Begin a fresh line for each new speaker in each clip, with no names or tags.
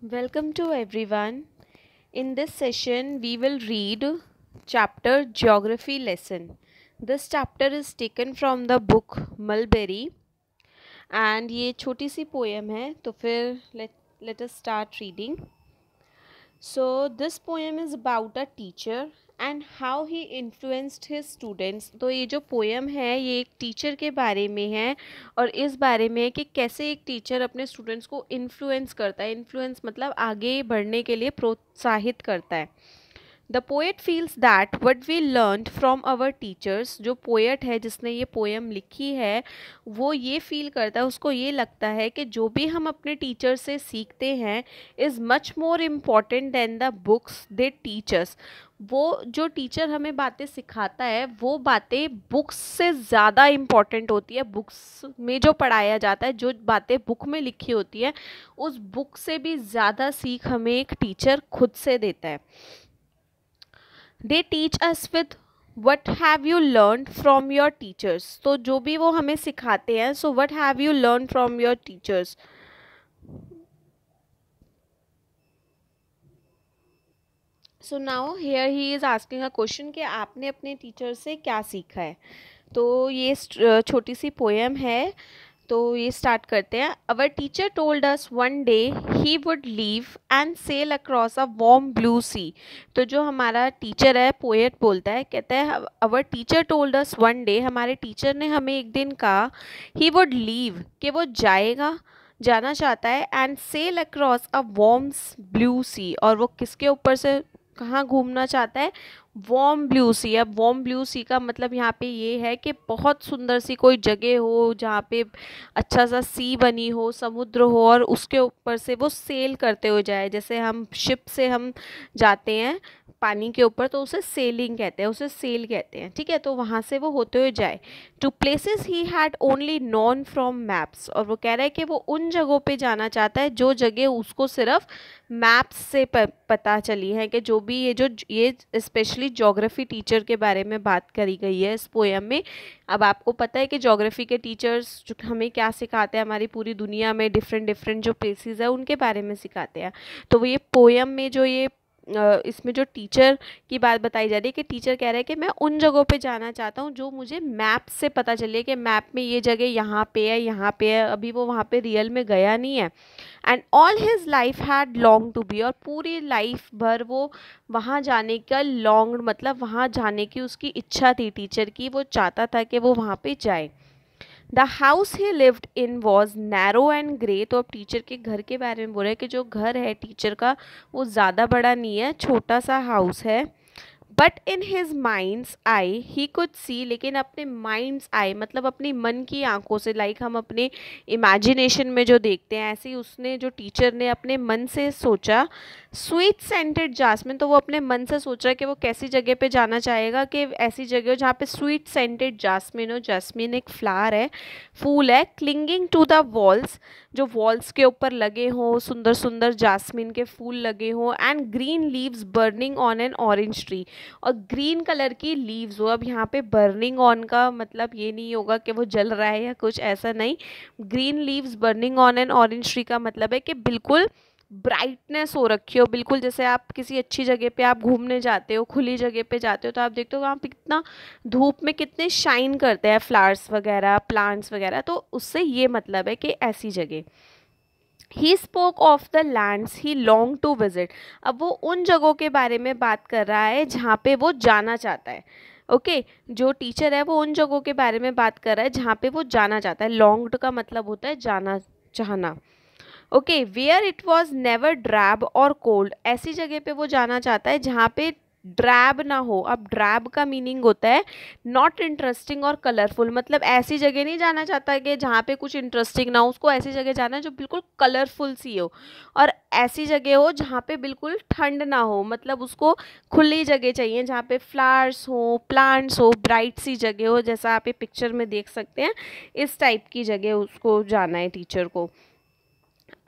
Welcome to everyone. In this session, we will read chapter Geography lesson. This chapter is taken from the book Mulberry and ये छोटी सी poem है तो फिर let us start reading. So this poem is about a teacher and how he influenced his students. तो ये जो poem है ये एक टीचर के बारे में है और इस बारे में है कि कैसे एक टीचर अपने स्टूडेंट्स को इन्फ्लुएंस करता है. इन्फ्लुएंस मतलब आगे बढ़ने के लिए प्रोत्साहित करता है. The poet feels that what we learn from our teachers. जो पोएट है जिसने ये पोएम लिखी है वो ये फील करता है, उसको ये लगता है कि जो भी हम अपने टीचर से सीखते हैं is much more important than the books they teachers. वो जो टीचर हमें बातें सिखाता है वो बातें बुक्स से ज़्यादा इम्पॉर्टेंट होती है. बुक्स में जो पढ़ाया जाता है, जो बातें बुक में लिखी होती है, उस बुक से भी ज़्यादा सीख हमें एक टीचर खुद से देता है. They teach us with what have you learn from your teachers. तो जो भी वो हमें सिखाते हैं, so what have you learn from your teachers. So now here he is asking a question कि आपने अपने टीचर से क्या सीखा है. तो ये छोटी सी पोएम है, तो ये स्टार्ट करते हैं. Our teacher told us one day he would leave and sail across a warm blue sea. तो जो हमारा टीचर है, पोएट बोलता है, कहता है अवर teacher told us one day, हमारे टीचर ने हमें एक दिन कहा, ही वुड लीव कि वो जाना चाहता है, and sail across a warm blue sea, और वो किसके ऊपर से कहाँ घूमना चाहता है, वार्म ब्लू सी. अब वार्म ब्लू सी का मतलब यहाँ पे ये है कि बहुत सुंदर सी कोई जगह हो जहाँ पे अच्छा सा सी बनी हो, समुद्र हो, और उसके ऊपर से वो सेल करते हुए जाए. जैसे हम शिप से हम जाते हैं पानी के ऊपर तो उसे सेलिंग कहते हैं, उसे सेल कहते हैं. ठीक है, तो वहाँ से वो होते हुए जाए to places he had only known from maps. और वो कह रहा है कि वो उन जगहों पे जाना चाहता है जो जगह उसको सिर्फ मैप्स से पता चली है. कि जो भी ये स्पेशली ज्योग्राफी टीचर के बारे में बात करी गई है इस पोएम में. अब आपको पता है कि ज्योग्राफी के टीचर्स जो हमें क्या सिखाते हैं, हमारी पूरी दुनिया में डिफरेंट जो प्लेसेस है उनके बारे में सिखाते हैं. तो ये पोएम में जो ये इसमें जो टीचर की बात बताई जा रही है कि टीचर कह रहा है कि मैं उन जगहों पे जाना चाहता हूँ जो मुझे मैप से पता चले कि मैप में ये जगह यहाँ पे है, यहाँ पे है. अभी वो वहाँ पे रियल में गया नहीं है. And all his life had long to be, और पूरी लाइफ भर वो वहाँ जाने का लॉन्ग मतलब वहाँ जाने की उसकी इच्छा थी टीचर की. वो चाहता था कि वो वहाँ पे जाए. The house he lived in was narrow and grey. तो अब टीचर के घर के बारे में बोल रहे हैं कि जो घर है टीचर का वो ज़्यादा बड़ा नहीं है, छोटा सा हाउस है. But in his minds I he could see, लेकिन अपने माइंड्स आई मतलब अपनी मन की आंखों से, लाइक हम अपने इमेजिनेशन में जो देखते हैं ऐसे ही उसने, जो टीचर ने अपने मन से सोचा. Sweet scented Jasmine. तो वो अपने मन से सोच रहा है कि वो कैसी जगह पे जाना चाहेगा कि ऐसी जगह हो जहाँ पे स्वीट सेंटेड जासमिन हो. जासमिन एक फ्लावर है, फूल है. क्लिंगिंग टू द वॉल्स, जो वॉल्स के ऊपर लगे हों, सुंदर सुंदर जासमिन के फूल लगे हों. And green leaves burning on an orange tree, और ग्रीन कलर की लीव्स हो. अब यहाँ पे बर्निंग ऑन का मतलब ये नहीं होगा कि वो जल रहा है या कुछ ऐसा नहीं. Green leaves burning on an orange tree का मतलब है कि बिल्कुल ब्राइटनेस हो रखी हो. बिल्कुल जैसे आप किसी अच्छी जगह पे आप घूमने जाते हो, खुली जगह पे जाते हो, तो आप देखते हो वहाँ पे कितना धूप में कितने शाइन करते हैं फ्लावर्स वगैरह, प्लांट्स वगैरह. तो उससे ये मतलब है कि ऐसी जगह. He spoke of the lands he long to visit. अब वो उन जगहों के बारे में बात कर रहा है जहाँ पे वो जाना चाहता है. ओके जो टीचर है वो उन जगहों के बारे में बात कर रहा है जहाँ पे वो जाना चाहता है. लॉन्ग्ड का मतलब होता है जाना चाहना. Okay where it was never drab और कोल्ड. ऐसी जगह पे वो जाना चाहता है जहाँ पे ड्रैब ना हो. अब ड्रैब का मीनिंग होता है नॉट इंटरेस्टिंग और कलरफुल. मतलब ऐसी जगह नहीं जाना चाहता कि जहाँ पे कुछ इंटरेस्टिंग ना हो, उसको ऐसी जगह जाना है जो बिल्कुल कलरफुल सी हो. और ऐसी जगह हो जहाँ पे बिल्कुल ठंड ना हो, मतलब उसको खुली जगह चाहिए जहाँ पे फ्लावर्स हो, प्लांट्स हो, ब्राइट सी जगह हो. जैसा आप ये पिक्चर में देख सकते हैं, इस टाइप की जगह उसको जाना है टीचर को.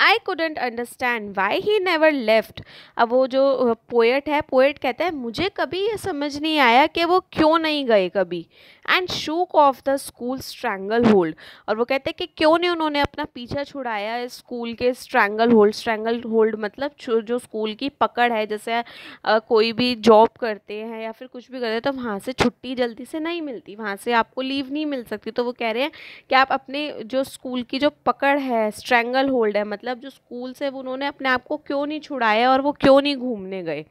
I I couldn't understand why he never left. अब वो जो पोएट है, पोएट कहता है मुझे कभी ये समझ नहीं आया कि वो क्यों नहीं गए कभी। And shook of the school strangle hold, और वो कहते हैं कि क्यों नहीं उन्होंने अपना पीछा छुड़ाया इस स्कूल के स्ट्रैंगल होल्ड। स्ट्रैंगल होल्ड मतलब जो स्कूल की पकड़ है, जैसे कोई भी जॉब करते हैं या फिर कुछ भी करते हैं तो वहाँ से छुट्टी जल्दी से नहीं मिलती, वहाँ से आपको लीव नहीं मिल सकती। तो वो कह रहे हैं कि आप अपने जो स्कूल की जो पकड़ है, स्ट्रैंगल होल्ड है, मतलब जो स्कूल से उन्होंने अपने आप को क्यों नहीं छुड़ाया और वो क्यों नहीं घूमने गए।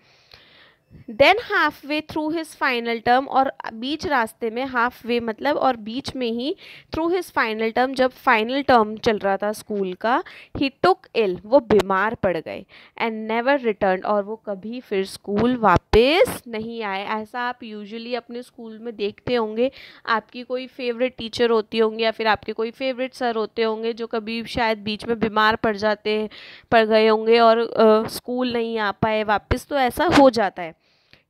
Than half way through his final term, और बीच रास्ते में, हाफ वे मतलब और बीच में ही, थ्रू हिज फाइनल टर्म, जब फाइनल टर्म चल रहा था स्कूल का, ही टुक इल, वो बीमार पड़ गए। एंड नेवर रिटर्न, और वो कभी फिर स्कूल वापस नहीं आए। ऐसा आप यूजुअली अपने स्कूल में देखते होंगे, आपकी कोई फेवरेट टीचर होती होंगी या फिर आपके कोई फेवरेट सर होते होंगे जो कभी शायद बीच में बीमार पड़ गए होंगे और स्कूल नहीं आ पाए वापस, तो ऐसा हो जाता है।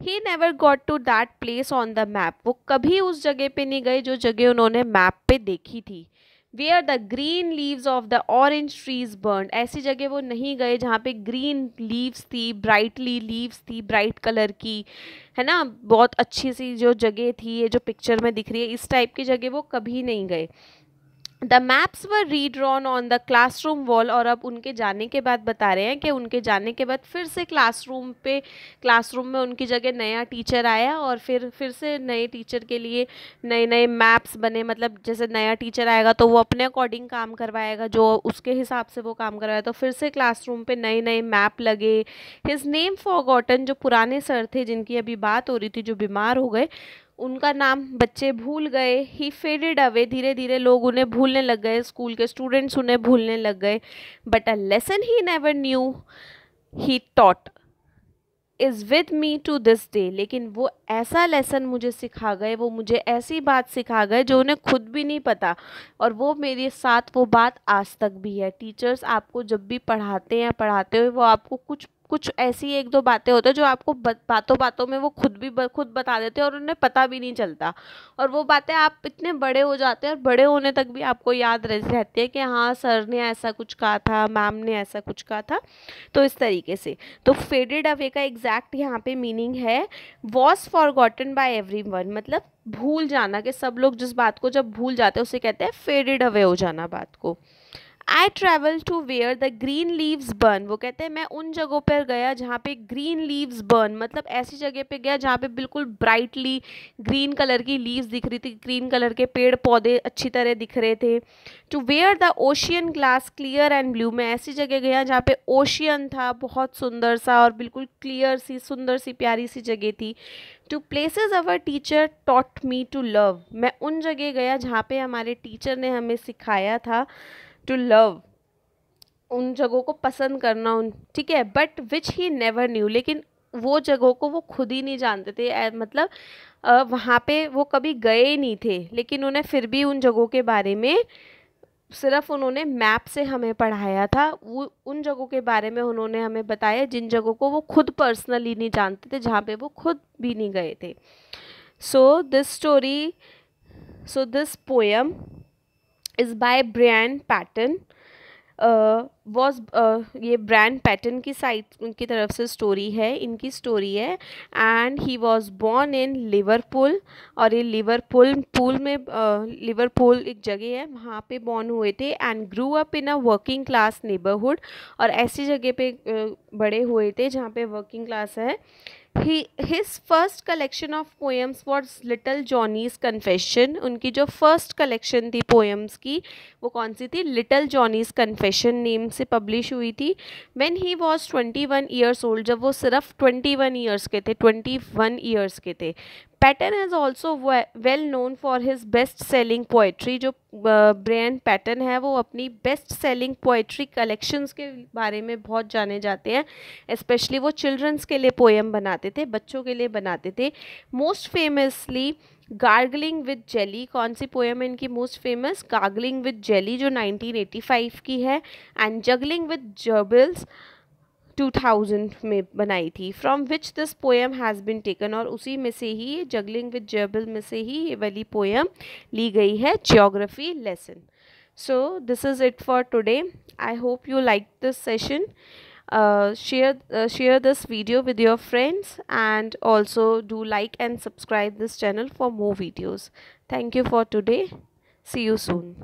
He never got to that place on the map, वो कभी उस जगह पे नहीं गए जो जगह उन्होंने मैप पे देखी थी। Where the green leaves of the orange trees burned, ऐसी जगह वो नहीं गए जहाँ पे ग्रीन लीव्स थी, ब्राइटली लीव्स थी, ब्राइट कलर की, है ना, बहुत अच्छी सी जो जगह थी, ये जो पिक्चर में दिख रही है इस टाइप की जगह वो कभी नहीं गए। The maps were redrawn on the classroom wall, और अब उनके जाने के बाद बता रहे हैं कि उनके जाने के बाद फिर से क्लासरूम में उनकी जगह नया टीचर आया और फिर से नए टीचर के लिए नए नए मैप्स बने। मतलब जैसे नया टीचर आएगा तो वो अपने अकॉर्डिंग काम करवाएगा, जो उसके हिसाब से वो काम करवाएगा, तो फिर से क्लासरूम पे नए नए मैप लगे। हिज नेम फॉरगॉटन, जो पुराने सर थे जिनकी अभी बात हो रही थी जो बीमार हो गए, उनका नाम बच्चे भूल गए। ही फेडेड अवे, धीरे धीरे लोग उन्हें भूलने लग गए, स्कूल के स्टूडेंट्स उन्हें भूलने लग गए। But a lesson he never knew he taught is with me to this day, लेकिन वो ऐसा लेसन मुझे सिखा गए, वो मुझे ऐसी बात सिखा गए जो उन्हें खुद भी नहीं पता, और वो मेरे साथ वो बात आज तक भी है। टीचर्स आपको जब भी पढ़ाते हैं, पढ़ाते हुए वो आपको कुछ ऐसी एक दो बातें होती है जो आपको बातों बातों में वो खुद बता देते हैं और उन्हें पता भी नहीं चलता, और वो बातें आप इतने बड़े हो जाते हैं और बड़े होने तक भी आपको याद रहती है कि हाँ सर ने ऐसा कुछ कहा था, मैम ने ऐसा कुछ कहा था। तो इस तरीके से, तो फेडेड अवे का एग्जैक्ट यहाँ पे मीनिंग है वॉज फॉरगॉटन बाय एवरीवन, मतलब भूल जाना, कि सब लोग जिस बात को जब भूल जाते हैं उसे कहते हैं फेडेड अवे हो जाना बात को। I travel to where the green leaves burn, वो कहते हैं मैं उन जगहों पर गया जहाँ पे ग्रीन लीव्स बर्न, मतलब ऐसी जगह पे गया जहाँ पे बिल्कुल ब्राइटली ग्रीन कलर की लीव्स दिख रही थी, ग्रीन कलर के पेड़ पौधे अच्छी तरह दिख रहे थे। To where the ocean glass clear and blue, मैं ऐसी जगह गया जहाँ पे ओशियन था बहुत सुंदर सा और बिल्कुल क्लियर सी, सुंदर सी, प्यारी सी जगह थी। To places our teacher taught me to love, मैं उन जगह गया जहाँ पे हमारे टीचर ने हमें सिखाया था टू लव, उन जगहों को पसंद करना, ठीक है। But which he never new, लेकिन वो जगहों को वो खुद ही नहीं जानते थे, मतलब वहाँ पे वो कभी गए नहीं थे, लेकिन उन्हें फिर भी उन जगहों के बारे में सिर्फ उन्होंने मैप से हमें पढ़ाया था, वो उन जगहों के बारे में उन्होंने हमें बताया जिन जगहों को वो खुद पर्सनली नहीं जानते थे, जहाँ पे वो खुद भी नहीं गए थे। So this poem is by Brian Patten, ये ब्रायन पैटन की साइड उनकी तरफ से स्टोरी है, इनकी स्टोरी है। And he was born in Liverpool, और ये लिवरपूल एक जगह है, वहाँ पे बॉर्न हुए थे। And grew up in a working class neighbourhood, और ऐसी जगह पे बड़े हुए थे जहाँ पे वर्किंग क्लास है। His first collection of poems was Little Johnny's Confession, उनकी जो फर्स्ट कलेक्शन थी पोएम्स की वो कौन सी थी, लिटिल जॉनीज़ कन्फेशन नेम से पब्लिश हुई थी। When he was 21 years old, जब वो सिर्फ 21 ईयर्स के थे। Patten is also well known for his best selling poetry, जो ब्रायन पैटन है वो अपनी बेस्ट सेलिंग पोएट्री कलेक्शंस के बारे में बहुत जाने जाते हैं। स्पेशली वो चिल्ड्रंस के लिए पोएम बनाते थे, बच्चों के लिए बनाते थे। Most famously gargling with jelly, कौन सी पोएम है इनकी most famous, gargling with jelly जो 1985 की है। एंड जगलिंग विद जर्बिल्स 2000 में बनाई थी। From which this poem has been taken, और उसी में से ही, जगलिंग विद जर्बिल में से ही ये वाली पोएम ली गई है, geography lesson. So this is it for today. I hope you liked this session. Share this video with your friends, and also do like and subscribe this channel for more videos. Thank you for today. See you soon.